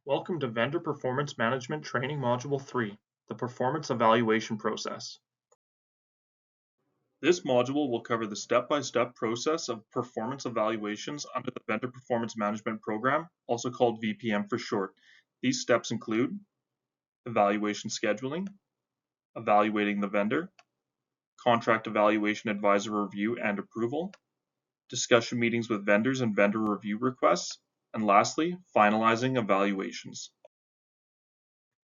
Welcome to Vendor Performance Management Training Module 3, the Performance Evaluation Process. This module will cover the step-by-step process of performance evaluations under the Vendor Performance Management Program, also called VPM for short. These steps include evaluation scheduling, evaluating the vendor, contract evaluation advisor review and approval, discussion meetings with vendors and vendor review requests, and lastly, finalizing evaluations.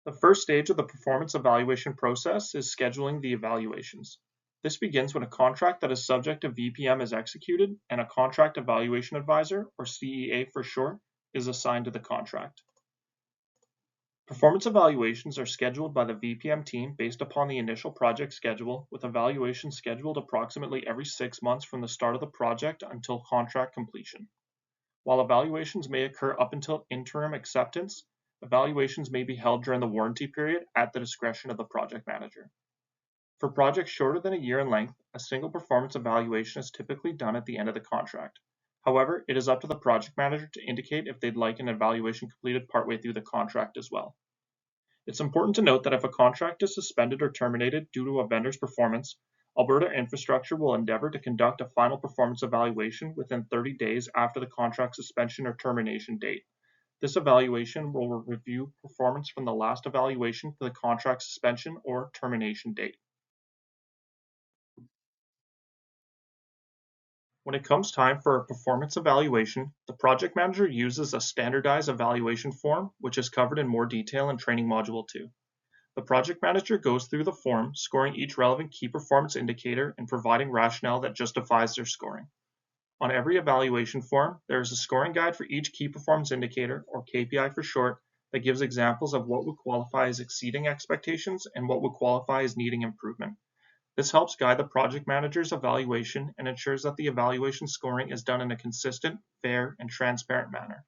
The first stage of the performance evaluation process is scheduling the evaluations. This begins when a contract that is subject to VPM is executed and a contract evaluation advisor, or CEA for short, is assigned to the contract. Performance evaluations are scheduled by the VPM team based upon the initial project schedule, with evaluations scheduled approximately every 6 months from the start of the project until contract completion. While evaluations may occur up until interim acceptance, evaluations may be held during the warranty period at the discretion of the project manager. For projects shorter than a year in length, a single performance evaluation is typically done at the end of the contract. However, it is up to the project manager to indicate if they'd like an evaluation completed partway through the contract as well. It's important to note that if a contract is suspended or terminated due to a vendor's performance, Alberta Infrastructure will endeavor to conduct a final performance evaluation within 30 days after the contract suspension or termination date. This evaluation will review performance from the last evaluation for the contract suspension or termination date. When it comes time for a performance evaluation, the project manager uses a standardized evaluation form, which is covered in more detail in Training Module 2. The project manager goes through the form, scoring each relevant key performance indicator and providing rationale that justifies their scoring. On every evaluation form, there is a scoring guide for each key performance indicator, or KPI for short, that gives examples of what would qualify as exceeding expectations and what would qualify as needing improvement. This helps guide the project manager's evaluation and ensures that the evaluation scoring is done in a consistent, fair, and transparent manner.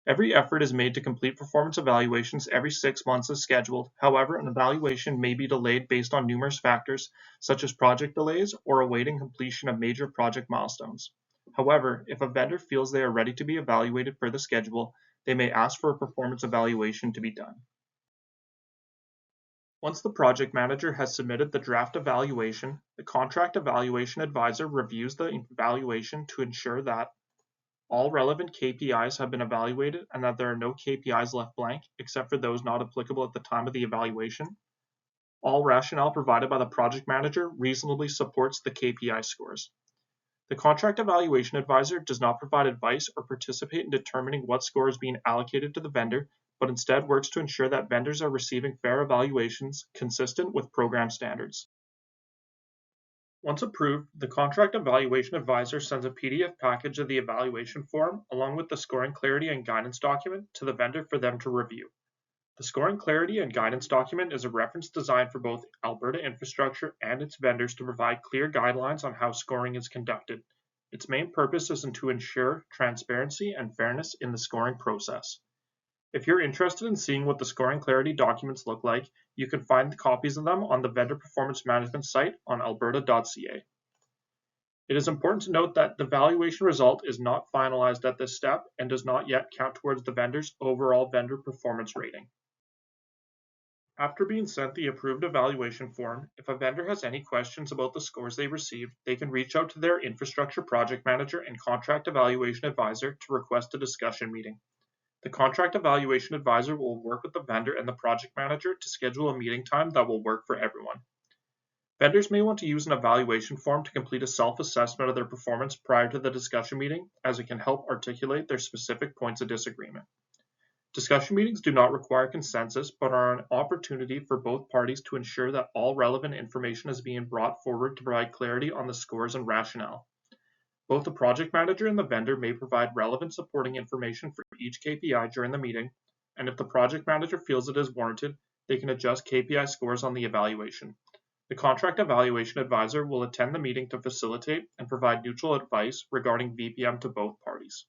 Every effort is made to complete performance evaluations every 6 months as scheduled. However, an evaluation may be delayed based on numerous factors, such as project delays or awaiting completion of major project milestones. However, if a vendor feels they are ready to be evaluated per the schedule, they may ask for a performance evaluation to be done. Once the project manager has submitted the draft evaluation, the contract evaluation advisor reviews the evaluation to ensure that all relevant KPIs have been evaluated and that there are no KPIs left blank, except for those not applicable at the time of the evaluation. All rationale provided by the project manager reasonably supports the KPI scores. The contract evaluation advisor does not provide advice or participate in determining what score is being allocated to the vendor, but instead works to ensure that vendors are receiving fair evaluations consistent with program standards. Once approved, the contract evaluation advisor sends a PDF package of the evaluation form along with the scoring clarity and guidance document to the vendor for them to review. The scoring clarity and guidance document is a reference designed for both Alberta Infrastructure and its vendors to provide clear guidelines on how scoring is conducted. Its main purpose is to ensure transparency and fairness in the scoring process. If you're interested in seeing what the scoring clarity documents look like, you can find copies of them on the Vendor Performance Management site on alberta.ca. It is important to note that the valuation result is not finalized at this step and does not yet count towards the vendor's overall vendor performance rating. After being sent the approved evaluation form, if a vendor has any questions about the scores they received, they can reach out to their infrastructure project manager and contract evaluation advisor to request a discussion meeting. The contract evaluation advisor will work with the vendor and the project manager to schedule a meeting time that will work for everyone. Vendors may want to use an evaluation form to complete a self-assessment of their performance prior to the discussion meeting, as it can help articulate their specific points of disagreement. Discussion meetings do not require consensus, but are an opportunity for both parties to ensure that all relevant information is being brought forward to provide clarity on the scores and rationale. Both the project manager and the vendor may provide relevant supporting information for each KPI during the meeting, and if the project manager feels it is warranted, they can adjust KPI scores on the evaluation. The contract evaluation advisor will attend the meeting to facilitate and provide neutral advice regarding VPM to both parties.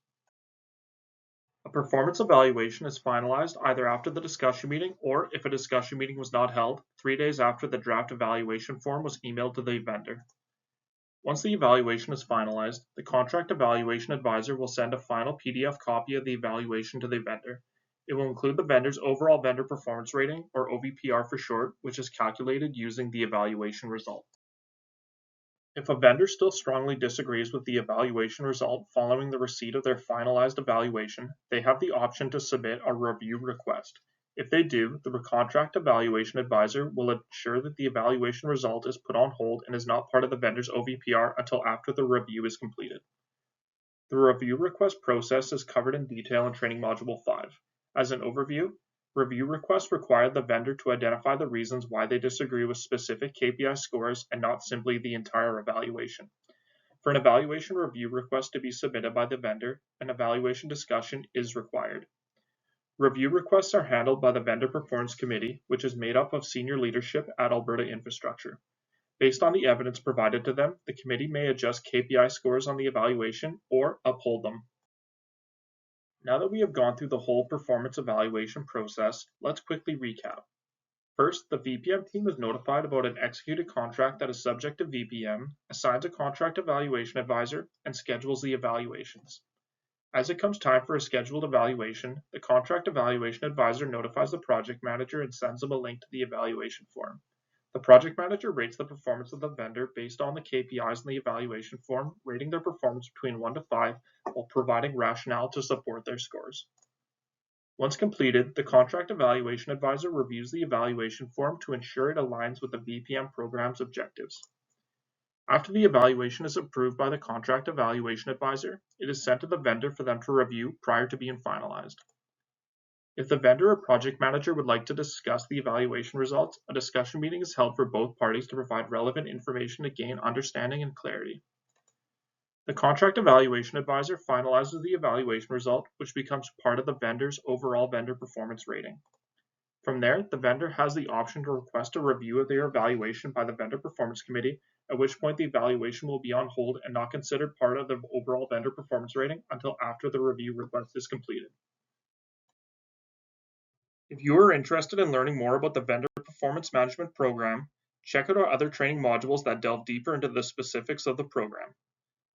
A performance evaluation is finalized either after the discussion meeting or, if a discussion meeting was not held, 3 days after the draft evaluation form was emailed to the vendor. Once the evaluation is finalized, the contract evaluation advisor will send a final PDF copy of the evaluation to the vendor. It will include the vendor's overall vendor performance rating, or OVPR for short, which is calculated using the evaluation result. If a vendor still strongly disagrees with the evaluation result following the receipt of their finalized evaluation, they have the option to submit a review request. If they do, the contract evaluation advisor will ensure that the evaluation result is put on hold and is not part of the vendor's OVPR until after the review is completed. The review request process is covered in detail in Training Module 5. As an overview, review requests require the vendor to identify the reasons why they disagree with specific KPI scores and not simply the entire evaluation. For an evaluation review request to be submitted by the vendor, an evaluation discussion is required. Review requests are handled by the Vendor Performance Committee, which is made up of senior leadership at Alberta Infrastructure. Based on the evidence provided to them, the committee may adjust KPI scores on the evaluation or uphold them. Now that we have gone through the whole performance evaluation process, let's quickly recap. First, the VPM team is notified about an executed contract that is subject to VPM, assigns a contract evaluation advisor, and schedules the evaluations. As it comes time for a scheduled evaluation, the contract evaluation advisor notifies the project manager and sends them a link to the evaluation form. The project manager rates the performance of the vendor based on the KPIs in the evaluation form, rating their performance between 1 to 5 while providing rationale to support their scores. Once completed, the contract evaluation advisor reviews the evaluation form to ensure it aligns with the VPM program's objectives. After the evaluation is approved by the contract evaluation advisor, it is sent to the vendor for them to review prior to being finalized. If the vendor or project manager would like to discuss the evaluation results, a discussion meeting is held for both parties to provide relevant information to gain understanding and clarity. The contract evaluation advisor finalizes the evaluation result, which becomes part of the vendor's overall vendor performance rating. From there, the vendor has the option to request a review of their evaluation by the Vendor Performance Committee, at which point the evaluation will be on hold and not considered part of the overall vendor performance rating until after the review request is completed. If you are interested in learning more about the Vendor Performance Management Program, check out our other training modules that delve deeper into the specifics of the program.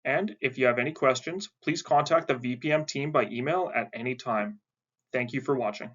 And if you have any questions, please contact the VPM team by email at any time. Thank you for watching.